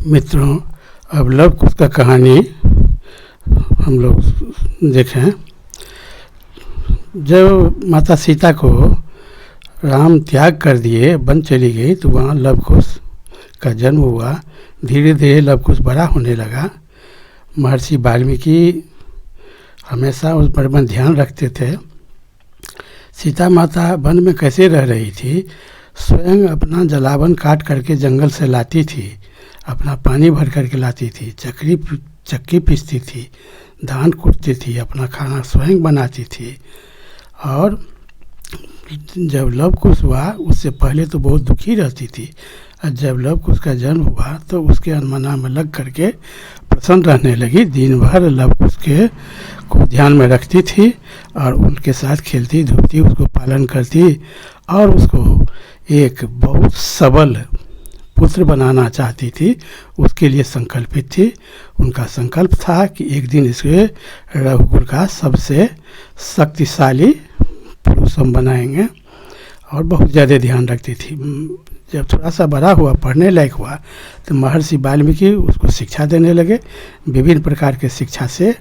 मित्रों, अब लव कुश का कहानी हम लोग देखें। जब माता सीता को राम त्याग कर दिए, वन चली गई, तो वहाँ लव कुश का जन्म हुआ। धीरे धीरे लव कुश बड़ा होने लगा। महर्षि वाल्मीकि हमेशा उस पर ध्यान रखते थे। सीता माता वन में कैसे रह रही थी, स्वयं अपना जलावन काट करके जंगल से लाती थी, अपना पानी भर करके लाती थी, चक्की पीसती थी, धान कूटती थी, अपना खाना स्वयं बनाती थी। और जब लव कुश हुआ, उससे पहले तो बहुत दुखी रहती थी, और जब लव कुश का जन्म हुआ तो उसके अनमना में लग करके प्रसन्न रहने लगी। दिन भर लव कुश के को ध्यान में रखती थी और उनके साथ खेलती धूपती, उसको पालन करती और उसको एक बहुत सबल पुत्र बनाना चाहती थी। उसके लिए संकल्पित थी। उनका संकल्प था कि एक दिन इसके रघुकुल का सबसे शक्तिशाली पुरुष हम बनाएंगे, और बहुत ज़्यादा ध्यान रखती थी। जब थोड़ा सा बड़ा हुआ, पढ़ने लायक हुआ, तो महर्षि वाल्मीकि उसको शिक्षा देने लगे। विभिन्न प्रकार के शिक्षा से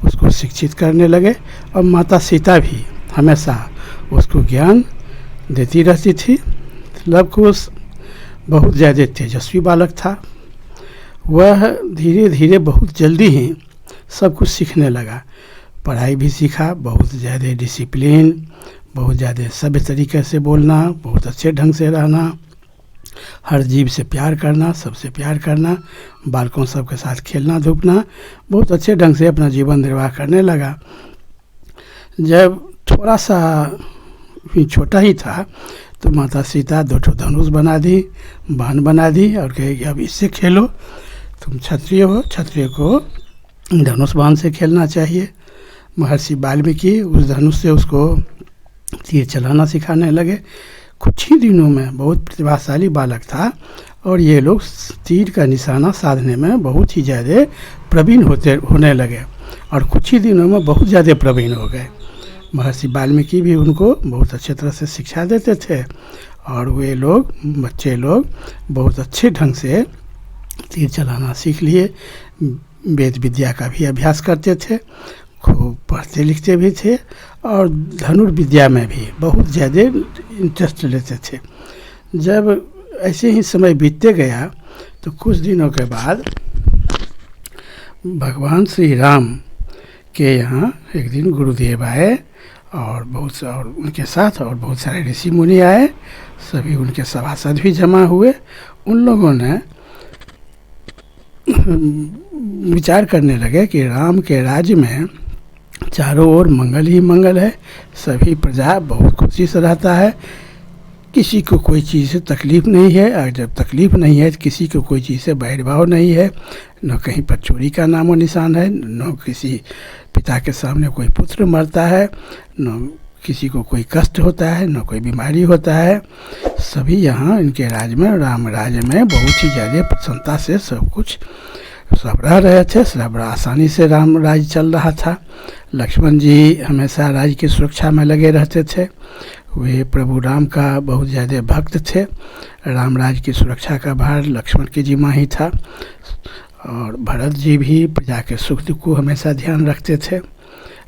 उसको शिक्षित करने लगे, और माता सीता भी हमेशा उसको ज्ञान देती रहती थी। लव कुश बहुत ज़्यादा तेजस्वी बालक था। वह धीरे धीरे बहुत जल्दी ही सब कुछ सीखने लगा। पढ़ाई भी सीखा, बहुत ज़्यादा डिसिप्लिन, बहुत ज़्यादा सभ्य तरीके से बोलना, बहुत अच्छे ढंग से रहना, हर जीव से प्यार करना, सबसे प्यार करना, बालकों सबके साथ खेलना धूपना, बहुत अच्छे ढंग से अपना जीवन निर्वाह करने लगा। जब थोड़ा सा छोटा ही था तो माता सीता 2 धनुष बना दी, बाण बना दी, और कहे कि अब इससे खेलो, तुम क्षत्रिय हो, क्षत्रिय को धनुष बाण से खेलना चाहिए। महर्षि वाल्मीकि उस धनुष से उसको तीर चलाना सिखाने लगे। कुछ ही दिनों में बहुत प्रतिभाशाली बालक था, और ये लोग तीर का निशाना साधने में बहुत ही ज़्यादा प्रवीण होने लगे, और कुछ ही दिनों में बहुत ज़्यादा प्रवीण हो गए। महर्षि वाल्मीकि भी उनको बहुत अच्छे तरह से शिक्षा देते थे, और वे लोग बच्चे लोग बहुत अच्छे ढंग से तीर चलाना सीख लिए। वेद विद्या का भी अभ्यास करते थे, खूब पढ़ते लिखते भी थे, और धनुर्विद्या में भी बहुत ज़्यादा इंटरेस्ट लेते थे। जब ऐसे ही समय बीतते गया तो कुछ दिनों के बाद भगवान श्री राम के यहाँ एक दिन गुरुदेव आए, और उनके साथ और बहुत सारे ऋषि मुनि आए। सभी उनके सभासद भी जमा हुए। उन लोगों ने विचार करने लगे कि राम के राज्य में चारों ओर मंगल ही मंगल है, सभी प्रजा बहुत खुशी से रहता है, किसी को कोई चीज़ से तकलीफ़ नहीं है, और जब तकलीफ़ नहीं है तो किसी को कोई चीज़ से बैरभाव नहीं है, न कहीं पर चोरी का नामो निशान है, न किसी पिता के सामने कोई पुत्र मरता है, न किसी को कोई कष्ट होता है, न कोई बीमारी होता है। सभी यहाँ इनके राज्य में, राम राज्य में बहुत ही ज़्यादा प्रसन्नता से सब रह रहे थे। सब बड़ा आसानी से राम राज्य चल रहा था। लक्ष्मण जी हमेशा राज्य की सुरक्षा में लगे रहते थे। वे प्रभु राम का बहुत ज़्यादा भक्त थे। राम राज्य की सुरक्षा का भार लक्ष्मण के जिम्मा ही था, और भरत जी भी प्रजा के सुख दुख को हमेशा ध्यान रखते थे,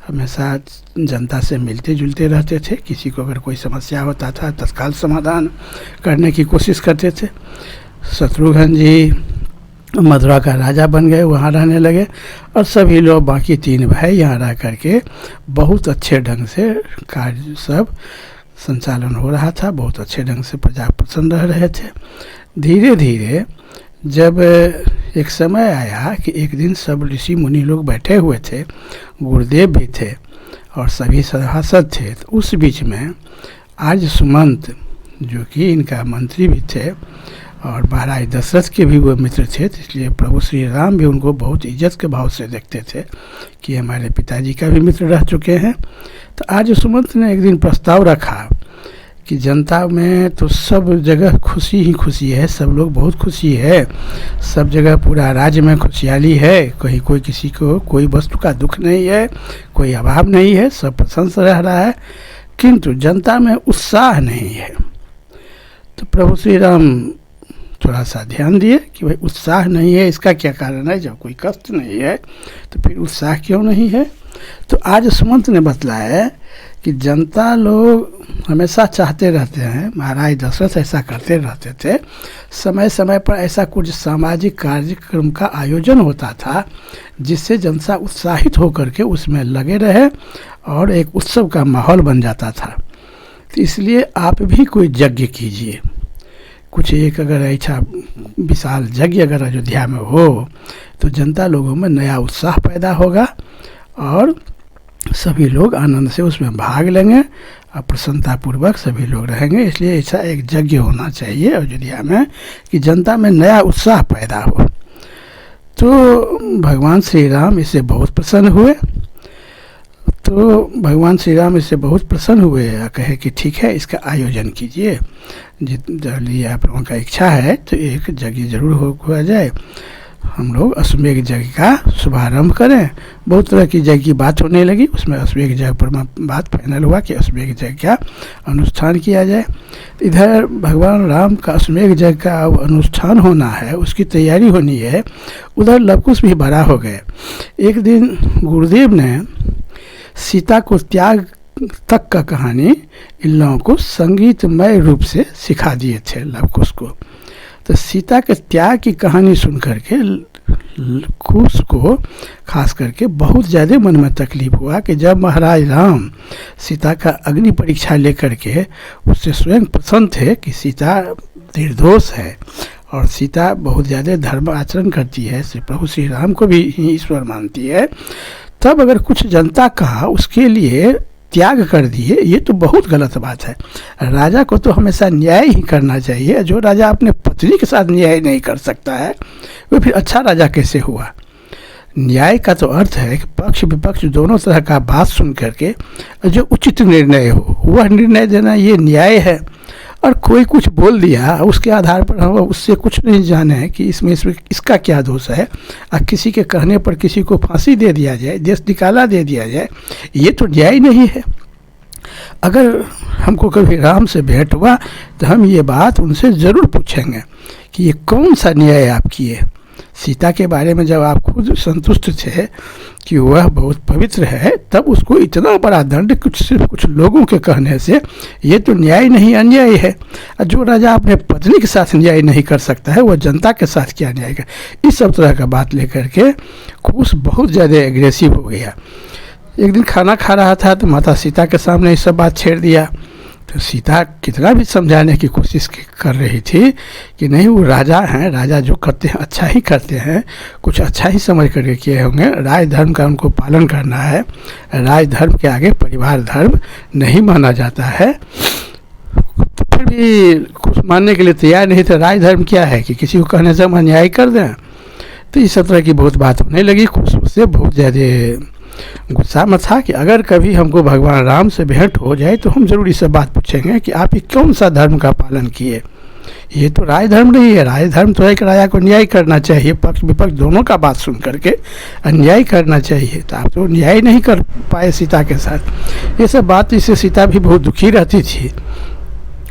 हमेशा जनता से मिलते जुलते रहते थे। किसी को अगर कोई समस्या होता था तत्काल समाधान करने की कोशिश करते थे। शत्रुघ्न जी मथुरा का राजा बन गए, वहाँ रहने लगे, और सभी लोग बाकी 3 भाई यहाँ रह करके बहुत अच्छे ढंग से कार्य सब संचालन हो रहा था। बहुत अच्छे ढंग से प्रजा प्रसन्न रह रहे थे। धीरे धीरे जब एक समय आया कि एक दिन सब ऋषि मुनि लोग बैठे हुए थे, गुरुदेव भी थे और सभी सभासद थे, तो उस बीच में आर्य सुमंत जो कि इनका मंत्री भी थे और महाराज दशरथ के भी वो मित्र थे, इसलिए प्रभु श्री राम भी उनको बहुत इज्जत के भाव से देखते थे कि हमारे पिताजी का भी मित्र रह चुके हैं। तो आर्य सुमंत ने एक दिन प्रस्ताव रखा कि जनता में तो सब जगह खुशी ही खुशी है, सब लोग बहुत खुशी है, सब जगह पूरा राज्य में खुशहाली है, कहीं कोई किसी को कोई वस्तु का दुख नहीं है, कोई अभाव नहीं है, सब प्रसन्न से रह रहा है, किंतु जनता में उत्साह नहीं है। तो प्रभु श्री राम थोड़ा सा ध्यान दिए कि भाई उत्साह नहीं है, इसका क्या कारण है। जब कोई कष्ट नहीं है तो फिर उत्साह क्यों नहीं है। तो आज सुमंत ने बतलाया है कि जनता लोग हमेशा चाहते रहते हैं, महाराज दशरथ ऐसा करते रहते थे, समय समय पर ऐसा कुछ सामाजिक कार्यक्रम का आयोजन होता था जिससे जनता उत्साहित होकर के उसमें लगे रहे और एक उत्सव का माहौल बन जाता था। तो इसलिए आप भी कोई यज्ञ कीजिए, कुछ एक अगर ऐसा विशाल यज्ञ अगर अयोध्या में हो तो जनता लोगों में नया उत्साह पैदा होगा और सभी लोग आनंद से उसमें भाग लेंगे और प्रसन्नतापूर्वक सभी लोग रहेंगे। इसलिए ऐसा एक यज्ञ होना चाहिए अयोध्या में कि जनता में नया उत्साह पैदा हो। तो भगवान श्री राम इससे बहुत प्रसन्न हुए। और कहे कि ठीक है, इसका आयोजन कीजिए, यदि आप लोगों का इच्छा है तो एक यज्ञ जरूर हो जाए, हम लोग अश्वमेघ यज्ञ का शुभारंभ करें। बहुत तरह की यज्ञ की बात होने लगी, उसमें अश्वमेघ यज्ञ पर बात फाइनल हुआ कि अश्वमेघ यज्ञ का अनुष्ठान किया जाए। तो इधर भगवान राम का अश्वमेघ यज्ञ का अनुष्ठान होना है, उसकी तैयारी होनी है। उधर लवकुश भी बड़ा हो गए। एक दिन गुरुदेव ने सीता को त्याग तक का कहानी इन लोगों को संगीतमय रूप से सिखा दिए थे लवकुश को। तो सीता के त्याग की कहानी सुन करके लवकुश को खास करके बहुत ज़्यादा मन में तकलीफ हुआ कि जब महाराज राम सीता का अग्नि परीक्षा लेकर के उससे स्वयं प्रसन्न थे कि सीता निर्दोष है और सीता बहुत ज़्यादा धर्म आचरण करती है, श्री प्रभु श्री राम को भी ईश्वर मानती है, तब अगर कुछ जनता कहा उसके लिए त्याग कर दिए, ये तो बहुत गलत बात है। राजा को तो हमेशा न्याय ही करना चाहिए। जो राजा अपने पत्नी के साथ न्याय नहीं कर सकता है वो फिर अच्छा राजा कैसे हुआ। न्याय का तो अर्थ है कि पक्ष विपक्ष दोनों तरह का बात सुन करके जो उचित निर्णय हो वह निर्णय देना, ये न्याय है। और कोई कुछ बोल दिया उसके आधार पर हम उससे कुछ नहीं जाने कि इसमें इसका क्या दोष है, और किसी के कहने पर किसी को फांसी दे दिया जाए, देश निकाला दे दिया जाए, ये तो न्याय नहीं है। अगर हमको कभी राम से भेंट हुआ तो हम ये बात उनसे ज़रूर पूछेंगे कि ये कौन सा न्याय आप किए। सीता के बारे में जब आप खुद संतुष्ट थे कि वह बहुत पवित्र है, तब उसको इतना बड़ा दंड सिर्फ कुछ लोगों के कहने से, ये तो न्याय नहीं, अन्याय है। और जो राजा अपने पत्नी के साथ न्याय नहीं कर सकता है वह जनता के साथ क्या न्याय कर। इस सब तरह का बात लेकर के कुश बहुत ज़्यादा एग्रेसिव हो गया। एक दिन खाना खा रहा था तो माता सीता के सामने ये सब बात छेड़ दिया। तो सीता कितना भी समझाने की कोशिश कर रही थी कि नहीं, वो राजा हैं, राजा जो करते हैं अच्छा ही करते हैं, कुछ अच्छा ही समझ करके किए होंगे, राज धर्म का उनको पालन करना है, राज धर्म के आगे परिवार धर्म नहीं माना जाता है। तो फिर भी कुछ मानने के लिए तैयार नहीं थे। राज धर्म क्या है कि किसी को कहने से हम अन्याय कर दें। तो इस तरह की बहुत बात होने लगी। कुछ उससे बहुत ज़्यादा गुस्सा में था कि अगर कभी हमको भगवान राम से भेंट हो जाए तो हम जरूर इससे बात पूछेंगे कि आप ये कौन सा धर्म का पालन किए। ये तो राज धर्म नहीं है। राज धर्म तो है कि राजा को न्याय करना चाहिए, पक्ष विपक्ष दोनों का बात सुन करके अन्याय करना चाहिए। तो आप तो न्याय नहीं कर पाए सीता के साथ। ये सब बात, इससे सीता भी बहुत दुखी रहती थी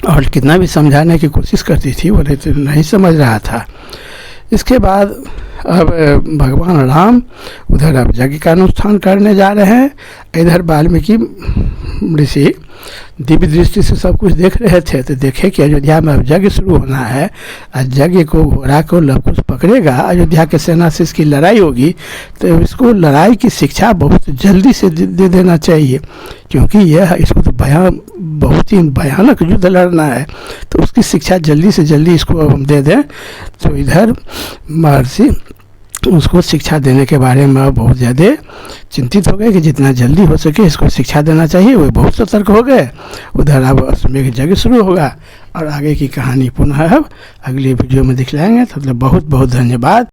और कितना भी समझाने की कोशिश करती थी वो नहीं समझ रहा था। इसके बाद अब भगवान राम उधर अब यज्ञ का अनुष्ठान करने जा रहे हैं। इधर वाल्मीकि ऋषि दिव्य दृष्टि से सब कुछ देख रहे थे। तो देखे कि अयोध्या में अब यज्ञ शुरू होना है और यज्ञ को घोड़ा को लवकुश पकड़ेगा, अयोध्या के सेना से इसकी लड़ाई होगी। तो इसको लड़ाई की शिक्षा बहुत जल्दी से दे देना चाहिए, क्योंकि यह इसको तो बहुत ही भयानक युद्ध लड़ना है। तो उसकी शिक्षा जल्दी से जल्दी इसको हम दे दें। तो इधर महर्षि उसको शिक्षा देने के बारे में बहुत ज़्यादा चिंतित हो गए कि जितना जल्दी हो सके इसको शिक्षा देना चाहिए। वो बहुत सतर्क हो गए। उधर अब अश्वमेघ यज्ञ शुरू होगा और आगे की कहानी पुनः अब अगली वीडियो में दिखलाएंगे। तो बहुत बहुत धन्यवाद।